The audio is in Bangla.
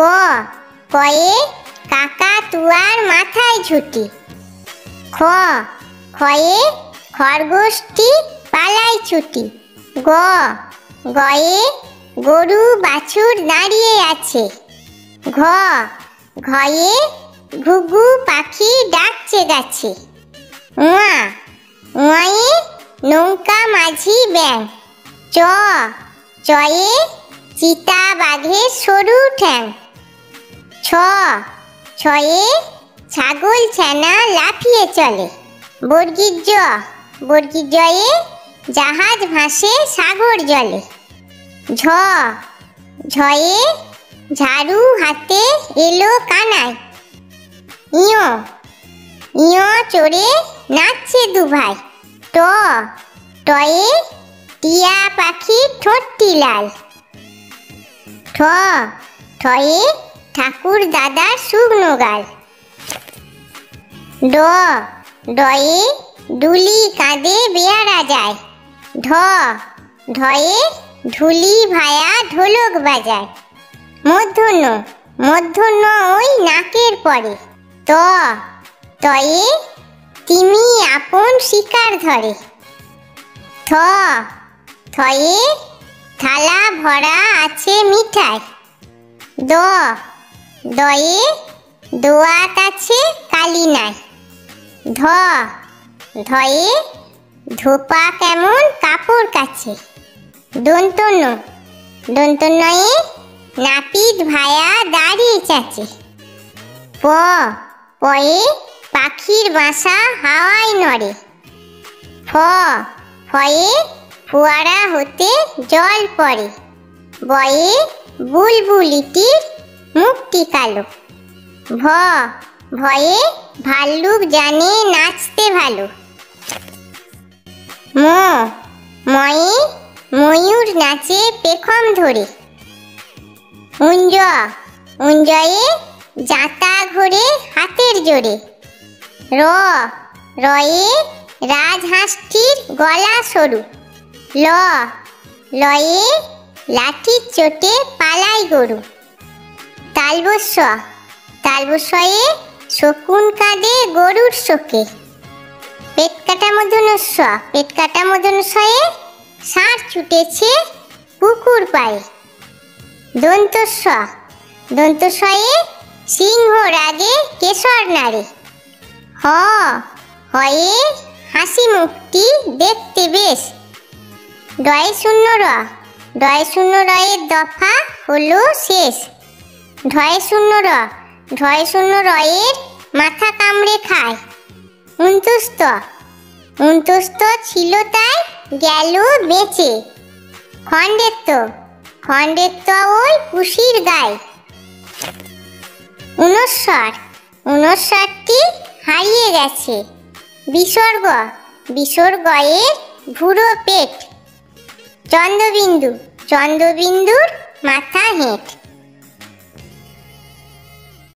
কয়ে কাকাতুয়ার মাথায় ঝুঁটি। খয়ে খরগোশটি পালায় ছুটি। গয়ে গরু বাছুর দাঁড়িয়ে আছে। ঘয়ে ঘুঘু পাখি ডাকছে গাছে। উয়ায়ে নৌকা মাঝি ব্যাং। চয়ে চিতা বাঘের সরু ঠ্যাং। ছয়ে ছাগল ছানা লাফিয়ে চলে। বর্গীর জয়ে জাহাজ ভাসে সাগর জলে। ঝয়ে ঝাড়ু হাতে এলো কানাই। ইয় চড়ে নাচছে দুভাই। টয়ে টিয়া পাখির ঠোঁটটি লাল। ঠয়ে ঠাকুর দাদার শুকনো গাল। ডয়ে ডুলি কাঁধে বেয়ারা যায়। ঢয়ে ঢুলি ভায়া ঢোলক বাজায়। মূর্ধন্য ওই নাকের পরে। তয়ে তিমি আপন শিকার ধরে। থয়ে থালা ভরা আছে মিঠাই। দয়ে দোয়াত আছে কালি নাই। ধয়ে ধোপা কেমন কাপড় কাছে। দন্তন্নয়ে নাপিত ভায়া দাঁড়িয়ে চাচে। পয়ে পাখির বাসা হাওয়ায় নড়ে। ফয়ে ফোয়ারা হতে জল পড়ে। বয়ে বুলবুলিটির মুখটি কালো। ভয়ে ভাল্লুক জানে নাচতে ভালো। ময়ে ময়ূর নাচে পেখম ধরে। উঞ্জয়ে জাঁতা ঘোরে হাতের জোরে। রয়ে রাজহাঁসটির গলা সরু। লয়ে লাঠির চোটে পালায় গরু। তালবস্যয়ে শকুন কাঁদে গরুর শোকে। পেটকাটা মূর্ধন্যয়ে ষাঁড় ছুটেছে পুকুর পায়ে। দন্তস্বয়ে সিংহ রাগে কেশর নাড়ে। হয়ে হাসি মুখটি দেখতে বেশ। ডয়ে শূন্য রয়ের দফা হলো শেষ। ঢয়ে শূন্য রয়ের মাথা কামড়ে খায়। উন্তস্ত ছিল তাই গেল বেঁচে। খণ্ডের ওই পুষির গায়ে। উনস্বরটি হারিয়ে গেছে। বিসর্গয়ের ভুরো পেট। চন্দ্রবিন্দুর মাথা হেঁট।